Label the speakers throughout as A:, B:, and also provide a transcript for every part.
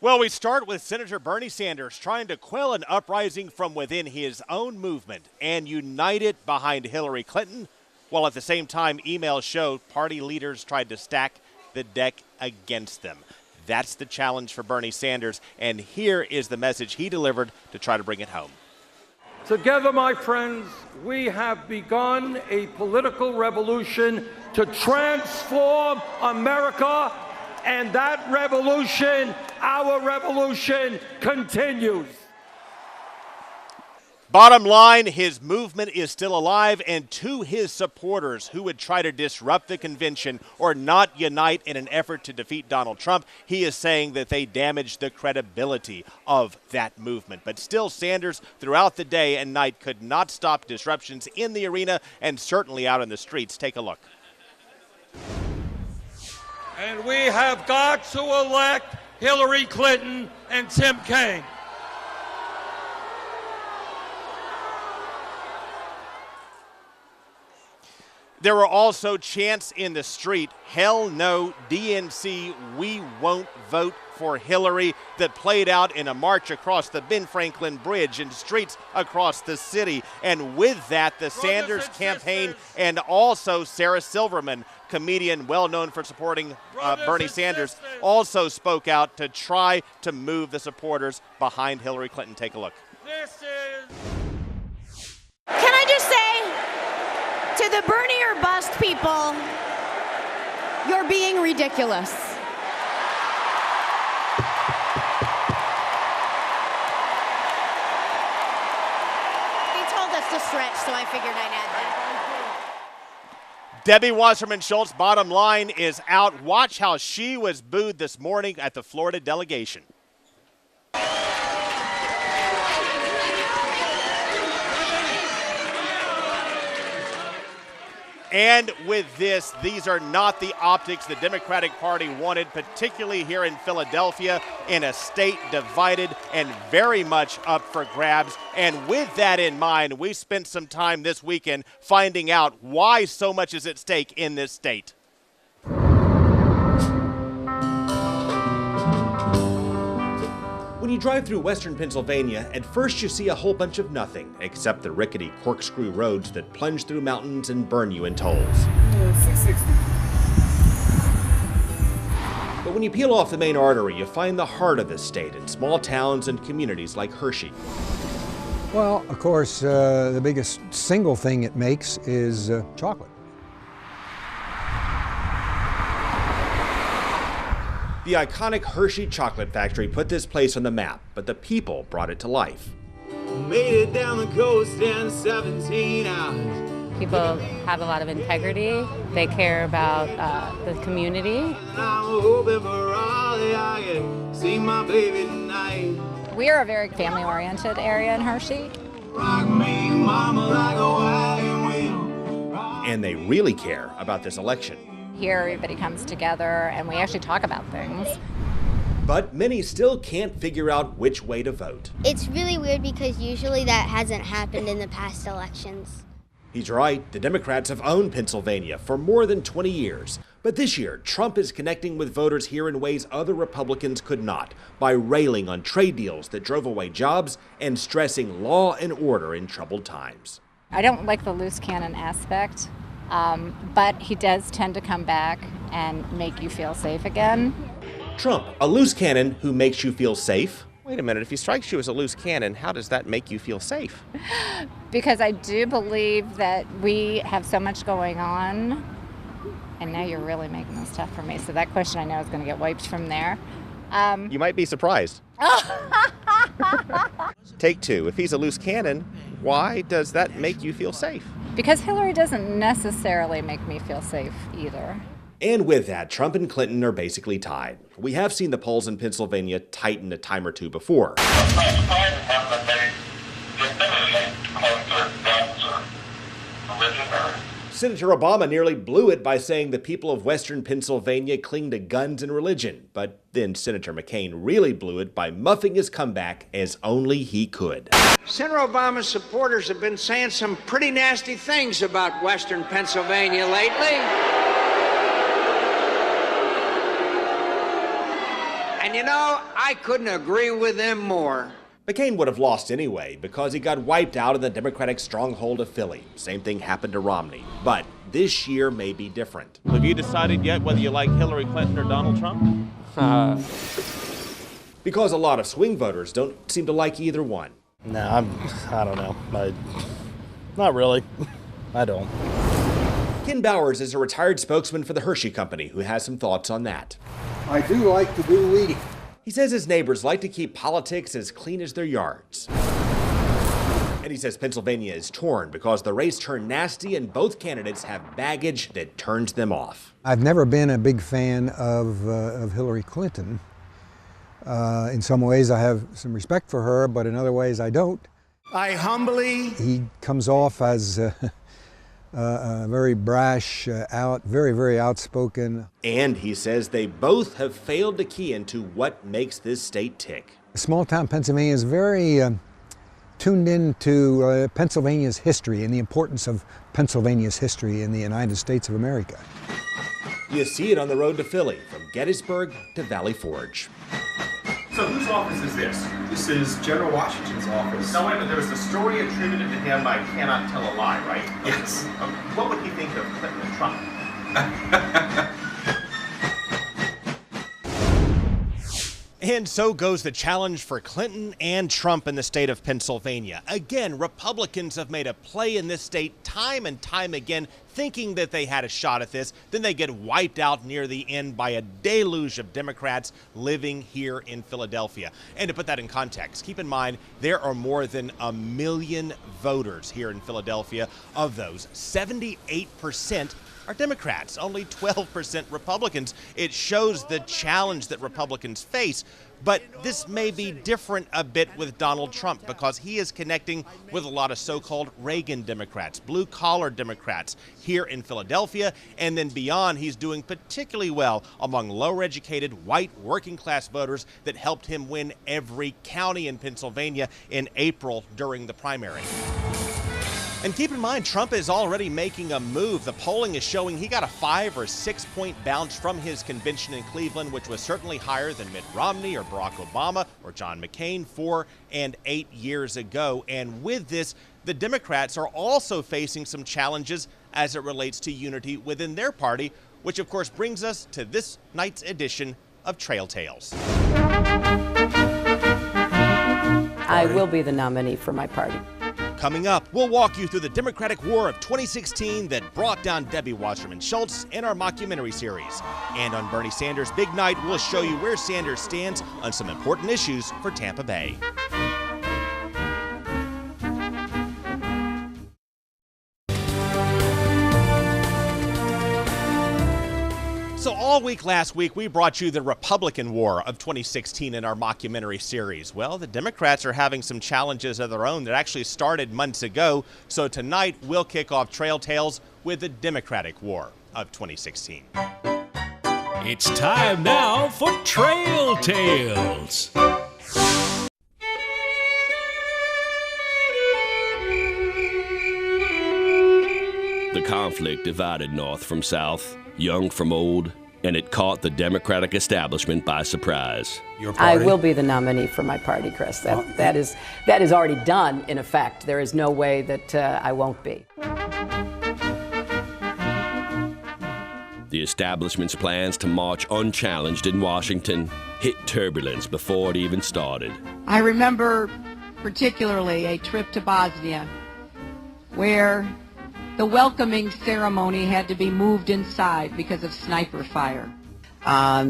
A: Well, we start with Senator Bernie Sanders trying to quell an uprising from within his own movement and unite it behind Hillary Clinton, while at the same time emails show party leaders tried to stack the deck against them. That's the challenge for Bernie Sanders, and here is the message he delivered to try to bring it home.
B: Together, my friends, we have begun a political revolution to transform America, and that revolution, our revolution, continues.
A: Bottom line, his movement is still alive, and to his supporters who would try to disrupt the convention or not unite in an effort to defeat Donald Trump, he is saying that they damaged the credibility of that movement. But still, Sanders, throughout the day and night, could not stop disruptions in the arena and certainly out in the streets. Take a look.
B: And we have got to elect Hillary Clinton and Tim Kaine.
A: There were also chants in the street, "Hell no, DNC, we won't vote for Hillary," that played out in a march across the Ben Franklin Bridge and streets across the city. And with that, the Sanders campaign and also Sarah Silverman, comedian well known for supporting Bernie Sanders, also spoke out to try to move the supporters behind Hillary Clinton. Take a look.
C: Can I just say, to the Bernie or bust people, you're being ridiculous. He told us to stretch, so I figured I'd add that.
A: Debbie Wasserman Schultz, bottom line, is out. Watch how she was booed this morning at the Florida delegation. And with this, these are not the optics the Democratic Party wanted, particularly here in Philadelphia, in a state divided and very much up for grabs. And with that in mind, we spent some time this weekend finding out why so much is at stake in this state. When you drive through western Pennsylvania, at first you see a whole bunch of nothing except the rickety corkscrew roads that plunge through mountains and burn you in tolls.
D: 660.
A: But when you peel off the main artery, you find the heart of the state in small towns and communities like Hershey.
D: Well, of course, the biggest single thing it makes is chocolate.
A: The iconic Hershey chocolate factory put this place on the map, but the people brought it to life.
E: Made it down the coast in 17 hours.
F: People have a lot of integrity. They care about the community.
E: I'm hoping for all that I can see my baby tonight.
F: We are a very family-oriented area in Hershey.
E: Rock me, mama, like a wagon wheel.
A: And they really care about this election.
F: Here, everybody comes together and we actually talk about things.
A: But many still can't figure out which way to vote.
G: It's really weird because usually that hasn't happened in the past elections.
A: He's right. The Democrats have owned Pennsylvania for more than 20 years. But this year, Trump is connecting with voters here in ways other Republicans could not, by railing on trade deals that drove away jobs and stressing law and order in troubled times.
F: I don't like the loose cannon aspect. But he does tend to come back and make you feel safe again.
A: Trump, a loose cannon who makes you feel safe?
H: Wait a minute, if he strikes you as a loose cannon, how does that make you feel safe?
F: Because I do believe that we have so much going on, and now you're really making this tough for me. So that question I know is going to get wiped from there.
H: You might be surprised. Take two. If he's a loose cannon, why does that make you feel safe?
F: Because Hillary doesn't necessarily make me feel safe either.
A: And with that, Trump and Clinton are basically tied. We have seen the polls in Pennsylvania tighten a time or two before. Senator Obama nearly blew it by saying the people of western Pennsylvania cling to guns and religion. But then Senator McCain really blew it by muffing his comeback as only he could.
I: Senator Obama's supporters have been saying some pretty nasty things about western Pennsylvania lately. And And you know, I couldn't agree with them more.
H: McCain would have lost anyway because he got wiped out in the Democratic stronghold of Philly. Same thing happened to Romney. But this year may be different.
A: Have you decided yet whether you like Hillary Clinton or Donald Trump?
H: Because a lot of swing voters don't seem to like either one.
J: No, I don't know. Not really. I don't.
H: Ken Bowers is a retired spokesman for the Hershey Company who has some thoughts on that.
D: I do like to do weeding.
H: He says his neighbors like to keep politics as clean as their yards. And he says Pennsylvania is torn because the race turned nasty and both candidates have baggage that turns them off.
D: I've never been a big fan of Hillary Clinton. In some ways I have some respect for her, but in other ways I don't. He comes off as very brash, very outspoken.
H: And he says they both have failed to key into what makes this state tick.
D: Small-town Pennsylvania is very tuned into Pennsylvania's history and the importance of Pennsylvania's history in the United States of America.
H: You see it on the road to Philly, from Gettysburg to Valley Forge.
K: So whose office is this? This is General Washington's office. No, wait, but there was a story attributed to him, I cannot tell a lie, right? Yes. What would he think of Clinton and Trump?
A: And so goes the challenge for Clinton and Trump in the state of Pennsylvania. Again, Republicans have made a play in this state time and time again, thinking that they had a shot at this. Then they get wiped out near the end by a deluge of Democrats living here in Philadelphia. And to put that in context, keep in mind there are more than 1 million voters here in Philadelphia. Of those, 78% are Democrats, only 12% Republicans. It shows the challenge that Republicans face. But this may be different a bit with Donald Trump because he is connecting with a lot of so-called Reagan Democrats, blue-collar Democrats here in Philadelphia. And then beyond, he's doing particularly well among lower-educated, white, working-class voters that helped him win every county in Pennsylvania in April during the primary. And keep in mind, Trump is already making a move. The polling is showing he got a 5 or 6 point bounce from his convention in Cleveland, which was certainly higher than Mitt Romney or Barack Obama or John McCain 4 and 8 years ago. And with this, the Democrats are also facing some challenges as it relates to unity within their party, which of course brings us to this night's edition of Trail Tales.
L: I will be the nominee for my party.
A: Coming up, we'll walk you through the Democratic War of 2016 that brought down Debbie Wasserman Schultz in our mockumentary series. And on Bernie Sanders' big night, we'll show you where Sanders stands on some important issues for Tampa Bay. So all week last week, we brought you the Republican War of 2016 in our mockumentary series. Well, the Democrats are having some challenges of their own that actually started months ago. So tonight, we'll kick off Trail Tales with the Democratic War of 2016.
M: It's time now for Trail Tales.
N: The conflict divided North from South, young from old, and it caught the Democratic establishment by surprise.
L: I will be the nominee for my party, Chris. That is already done, in effect. There is no way that I won't be.
N: The establishment's plans to march unchallenged in Washington hit turbulence before it even started.
O: I remember particularly a trip to Bosnia where the welcoming ceremony had to be moved inside because of sniper fire.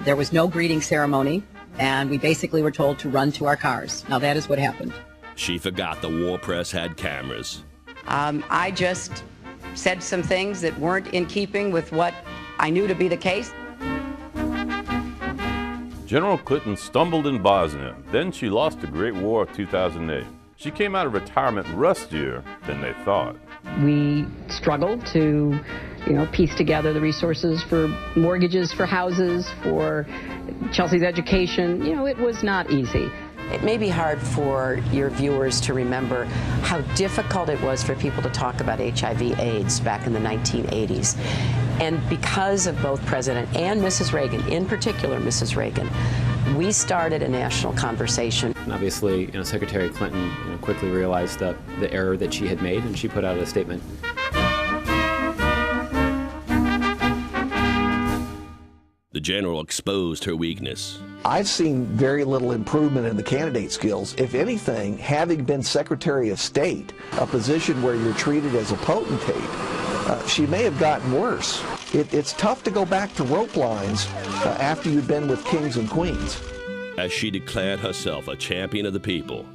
L: There was no greeting ceremony, and we basically were told to run to our cars. Now that is what happened.
N: She forgot the war press had cameras.
L: I just said some things that weren't in keeping with what I knew to be the case.
P: General Clinton stumbled in Bosnia. Then she lost the Great War of 2008. She came out of retirement rustier than they thought.
Q: We struggled to, piece together the resources for mortgages for houses, for Chelsea's education. It was not easy.
L: It may be hard for your viewers to remember how difficult it was for people to talk about HIV/AIDS back in the 1980s. And because of both President and Mrs. Reagan, in particular Mrs. Reagan, We started a national conversation.
R: And obviously, Secretary Clinton quickly realized the error that she had made, and she put out a statement.
N: The general exposed her weakness.
S: I've seen very little improvement in the candidate skills. If anything, having been Secretary of State, a position where you're treated as a potentate, she may have gotten worse. It's tough to go back to rope lines after you've been with kings and queens.
N: As she declared herself a champion of the people,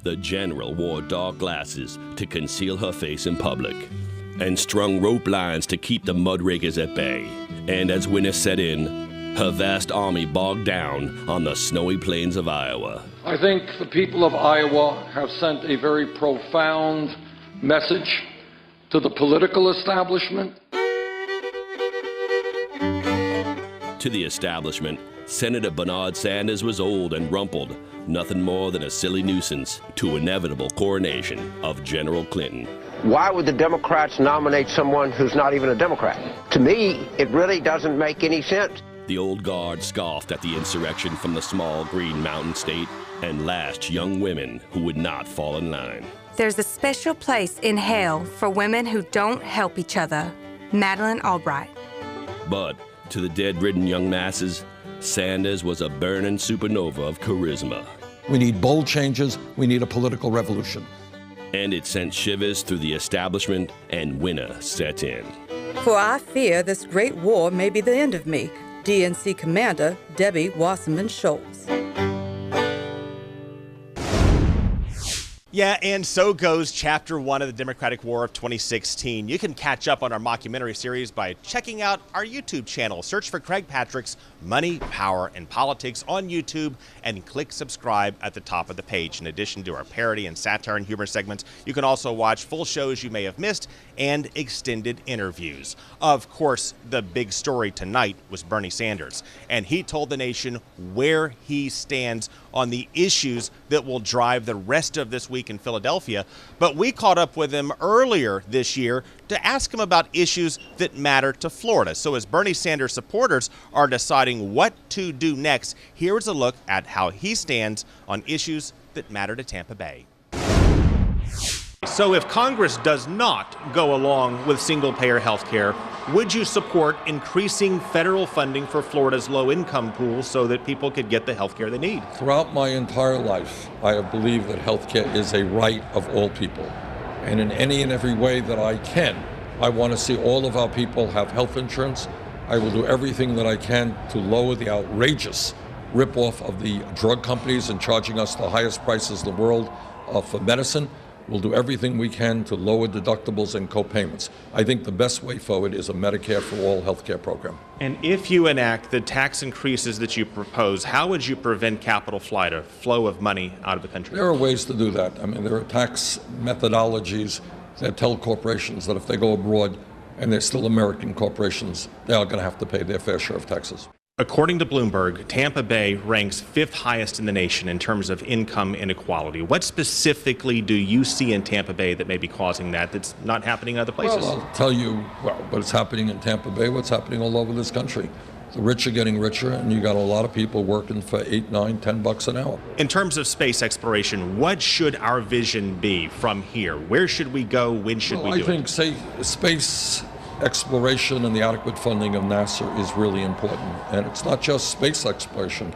N: the general wore dark glasses to conceal her face in public and strung rope lines to keep the mudrakers at bay. And as winter set in, her vast army bogged down on the snowy plains of Iowa.
T: I think the people of Iowa have sent a very profound message to the political establishment.
N: To the establishment, Senator Bernard Sanders was old and rumpled, nothing more than a silly nuisance to inevitable coronation of General Clinton.
U: Why would the Democrats nominate someone who's not even a Democrat? To me, it really doesn't make any sense.
N: The old guard scoffed at the insurrection from the small green mountain state and lashed young women who would not fall in line.
V: There's a special place in hell for women who don't help each other. Madeleine Albright.
N: But to the dead-ridden young masses, Sanders was a burning supernova of charisma.
W: We need bold changes. We need a political revolution.
N: And it sent shivers through the establishment, and winter set in.
X: For I fear this great war may be the end of me. DNC Commander Debbie Wasserman Schultz.
A: Yeah, and so goes Chapter 1 of the Democratic War of 2016. You can catch up on our mockumentary series by checking out our YouTube channel. Search for Craig Patrick's Money, Power, and Politics on YouTube and click subscribe at the top of the page. In addition to our parody and satire and humor segments, you can also watch full shows you may have missed and extended interviews. Of course, the big story tonight was Bernie Sanders, and he told the nation where he stands on the issues that will drive the rest of this week in Philadelphia. But we caught up with him earlier this year to ask him about issues that matter to Florida. So as Bernie Sanders supporters are deciding what to do next, here's a look at how he stands on issues that matter to Tampa Bay. So if Congress does not go along with single-payer health care, would you support increasing federal funding for Florida's low-income pool so that people could get the health care they need?
W: Throughout my entire life, I have believed that health care is a right of all people. And in any and every way that I can, I want to see all of our people have health insurance. I will do everything that I can to lower the outrageous rip-off of the drug companies and charging us the highest prices in the world for medicine. We'll do everything we can to lower deductibles and co-payments. I think the best way forward is a Medicare for All health care program.
A: And if you enact the tax increases that you propose, how would you prevent capital flight, a flow of money out of the country?
W: There are ways to do that. I mean, there are tax methodologies that tell corporations that if they go abroad and they're still American corporations, they are going to have to pay their fair share of taxes.
A: According to Bloomberg, Tampa Bay ranks 5th highest in the nation in terms of income inequality. What specifically do you see in Tampa Bay that may be causing that that's not happening in other places?
W: Well, I'll tell you, but it's happening in Tampa Bay, what's happening all over this country. The rich are getting richer, and you got a lot of people working for $8, $9, $10 an hour.
A: In terms of space exploration, what should our vision be from here? Where should we go? When should we do it?
W: I think, space exploration and the adequate funding of NASA is really important. And it's not just space exploration.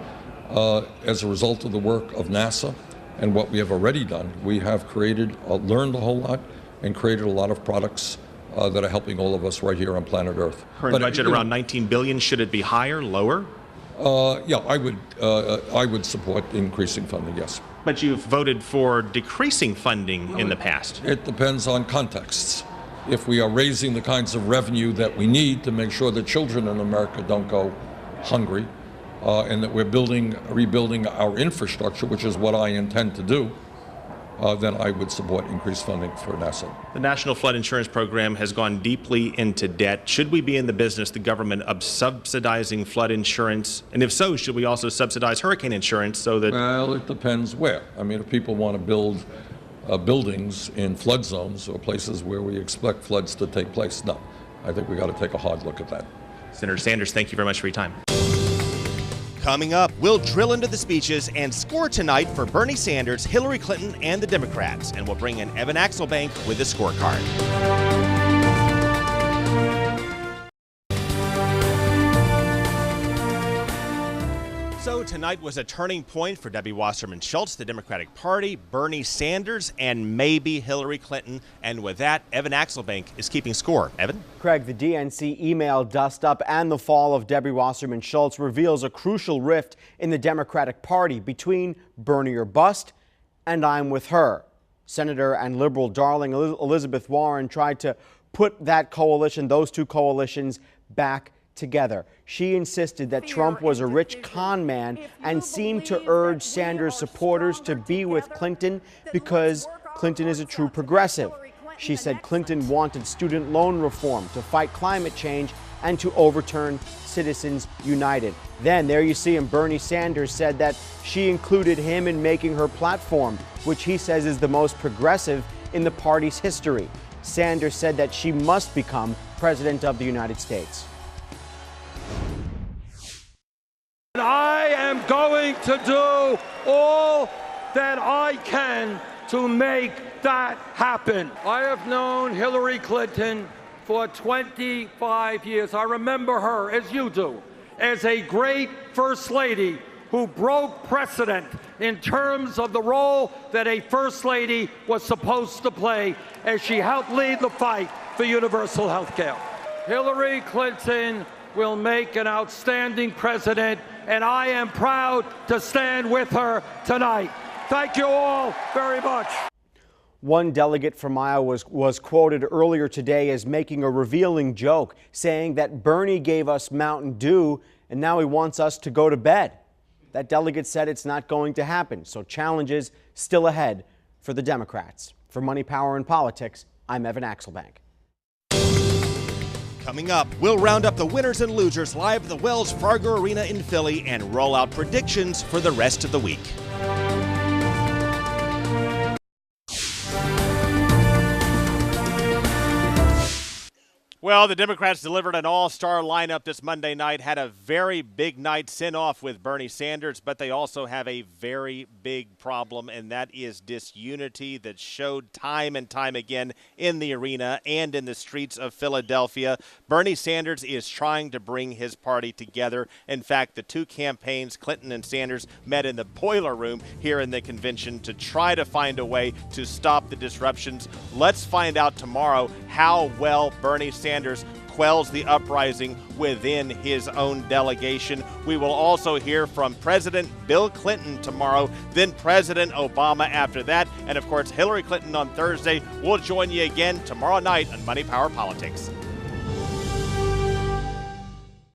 W: As a result of the work of NASA and what we have already done, we have learned a whole lot and created a lot of products that are helping all of us right here on planet Earth.
A: Current budget around $19 billion. Should it be higher, lower?
W: Yeah, I would support increasing funding, yes.
A: But you've voted for decreasing funding in the past.
W: It depends on contexts. If we are raising the kinds of revenue that we need to make sure that children in America don't go hungry, and that we're rebuilding our infrastructure, which is what I intend to do, then I would support increased funding for NASA.
A: The National Flood Insurance Program has gone deeply into debt. Should we be in the business, the government, of subsidizing flood insurance? And if so, should we also subsidize hurricane insurance so that...
W: Well, it depends where. I mean, if people want to build buildings in flood zones or places where we expect floods to take place, no. I think we got to take a hard look at that.
A: Senator Sanders, thank you very much for your time. Coming up, we'll drill into the speeches and score tonight for Bernie Sanders, Hillary Clinton, and the Democrats. And we'll bring in Evan Axelbank with the scorecard. So tonight was a turning point for Debbie Wasserman Schultz, the Democratic Party, Bernie Sanders, and maybe Hillary Clinton. And with that, Evan Axelbank is keeping score. Evan?
B: Craig, the DNC email dust-up and the fall of Debbie Wasserman Schultz reveals a crucial rift in the Democratic Party between Bernie or bust and I'm with her. Senator and liberal darling Elizabeth Warren tried to put that coalition, those two coalitions, back together. She insisted that Trump was a rich con man and seemed to urge Sanders supporters to be with Clinton because Clinton is a true progressive. She said Clinton wanted student loan reform to fight climate change and to overturn Citizens United. Then there you see him, Bernie Sanders said that she included him in making her platform, which he says is the most progressive in the party's history. Sanders said that she must become president of the United States.
T: I am going to do all that I can to make that happen. I have known Hillary Clinton for 25 years. I remember her, as you do, as a great First Lady who broke precedent in terms of the role that a First Lady was supposed to play as she helped lead the fight for universal health care. Hillary Clinton will make an outstanding president, and I am proud to stand with her tonight. Thank you all very much.
B: One delegate from Iowa was quoted earlier today as making a revealing joke, saying that Bernie gave us Mountain Dew and now he wants us to go to bed. That delegate said it's not going to happen, so challenges still ahead for the Democrats. For Money, Power, and Politics, I'm Evan Axelbank.
A: Coming up, we'll round up the winners and losers live at the Wells Fargo Arena in Philly and roll out predictions for the rest of the week. Well, the Democrats delivered an all-star lineup this Monday night, had a very big night send-off with Bernie Sanders, but they also have a very big problem, and that is disunity that showed time and time again in the arena and in the streets of Philadelphia. Bernie Sanders is trying to bring his party together. In fact, the two campaigns, Clinton and Sanders, met in the boiler room here in the convention to try to find a way to stop the disruptions. Let's find out tomorrow how well Bernie Sanders quells the uprising within his own delegation. We will also hear from President Bill Clinton tomorrow, then President Obama after that, and of course Hillary Clinton on Thursday. We'll join you again tomorrow night on Money, Power, Politics.